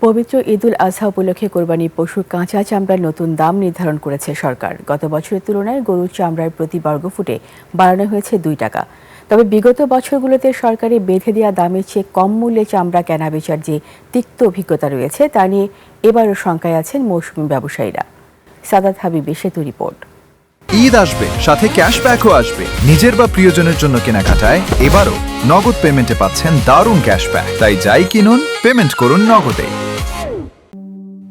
পবিত্র ঈদুল আজহা উপলক্ষে কোরবানি পশুর কাঁচা চামড়ার নতুন দাম নির্ধারণ করেছে সরকার। গত বছরের তুলনায় গরুর চামড়ার প্রতি বর্গফুটে বাড়ানো হয়েছে 2 টাকা। তবে বিগত বছরগুলোতে সরকারি বেঁধে দেওয়া দামের চেয়ে কম মূল্যে চামড়া কেনাবেচার যে তিক্ত অভিজ্ঞতা রয়েছে তা নিয়ে এবারও শঙ্কায় আছেন মৌসুমি ব্যবসায়ীরা। সাদাত হাবিবের সেতু রিপোর্ট। ঈদ আসবে, সাথে ক্যাশব্যাকও আসবে। নিজের বা প্রিয়জনের জন্য কেনাকাটায় এবারও নগদ পেমেন্টে পাচ্ছেন দারুণ ক্যাশব্যাক। তাই যাই কিনুন, পেমেন্ট করুন নগদে।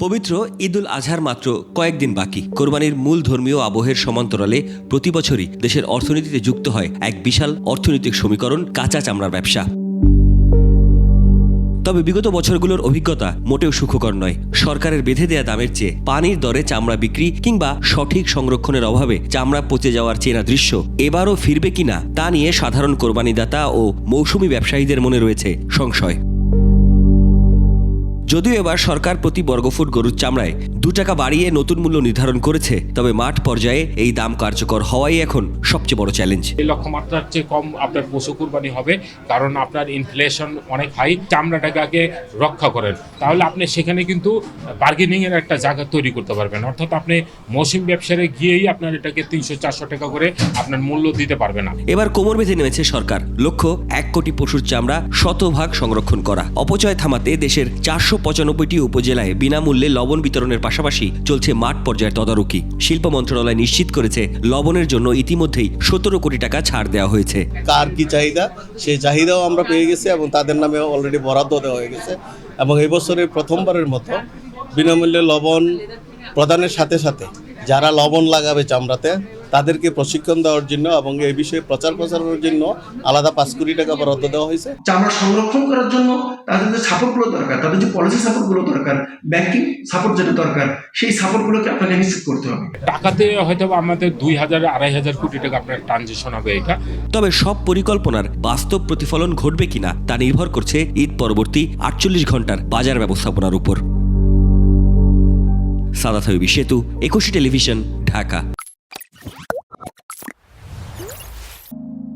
পবিত্র ঈদুল আজহার মাত্র কয়েকদিন বাকি। কোরবানির মূল ধর্মীয় আবহের সমান্তরালে প্রতি বছরই দেশের অর্থনীতিতে যুক্ত হয় এক বিশাল অর্থনৈতিক সমীকরণ, কাঁচা চামড়ার ব্যবসা। তবে বিগত বছরগুলোর অভিজ্ঞতা মোটেও সুখকর নয়। সরকারের বেঁধে দেয়া দামের চেয়ে পানির দরে চামড়া বিক্রি কিংবা সঠিক সংরক্ষণের অভাবে চামড়া পচে যাওয়ার চেনা দৃশ্য এবারও ফিরবে কিনা তা নিয়ে সাধারণ কোরবানিদাতা ও মৌসুমি ব্যবসায়ীদের মনে রয়েছে সংশয়। যদিও এবার সরকার প্রতি বর্গফুট গরুর চামড়ায় 2 টাকা বাড়িয়ে নতুন মূল্য নির্ধারণ করেছে, তবে মাঠ পর্যায়ে এই দাম কার্যকর হওয়াই এখন সবচেয়ে বড় চ্যালেঞ্জ। এই লক্ষ্যমাত্রার চেয়ে কম আপনার পশু কুরবানি হবে, কারণ আপনার ইনফ্লেশন অনেক হাই। চামড়াটাকে আগে রক্ষা করেন, তাহলে আপনি সেখানে কিন্তু বার্গেনিং এর একটা জায়গা তৈরি করতে পারবেন। অর্থাৎ আপনি মৌসুম ব্যবসায় গিয়েই আপনার এটাকে 300-400 টাকা করে আপনার মূল্য দিতে পারবে না। এবার কোমর বেঁধে নেমেছে সরকার। লক্ষ্য 1 কোটি পশুর চামড়া শতভাগ সংরক্ষণ করা। অপচয় থামাতে দেশের 495টি উপজেলায় বিনামূল্যে লবণ বিতরণের পাশাপাশি চলছে মাঠ পর্যায়ের তদারকি। শিল্প মন্ত্রণালয় নিশ্চিত করেছে লবণের জন্য ইতিমধ্যেই 17 কোটি টাকা ছাড় দেওয়া হয়েছে। কার কি চাহিদা, সেই চাহিদাও আমরা পেয়ে গেছি এবং তাদের নামে অলরেডি বরাদ্দ দেওয়া হয়ে গেছে। এবং এই বছরের প্রথমবারের মতো বিনামূল্যে লবণ প্রদানের সাথে সাথে যারা লবণ লাগাবে চামড়াতে তাদেরকে প্রশিক্ষণ দেওয়ার জন্য এবং এই বিষয়ে প্রচারের জন্য আলাদা 5 কোটি টাকা বরাদ্দ দেওয়া হয়েছে। চামড়া সংরক্ষণ করার জন্য তাদের যে সাপোর্টগুলো দরকার, তাদের যে পলিসি সাপোর্টগুলো দরকার, ব্যাংকিং সাপোর্ট যেটা দরকার, সেই সাপোর্টগুলোকে আপনাকে নিশ্চিত করতে হবে। টাকাতে হয়তো আমাদের 2000-2500 কোটি টাকা আপনার ট্রানজিশন হবে এটা। তবে সব পরিকল্পনার বাস্তব প্রতিফলন ঘটবে কিনা তা নির্ভর করছে ঈদ পরবর্তী 48 ঘন্টার বাজার ব্যবস্থাপনার উপর। সাদাত হাবিব, সেতু, 21 টেলিভিশন, ঢাকা।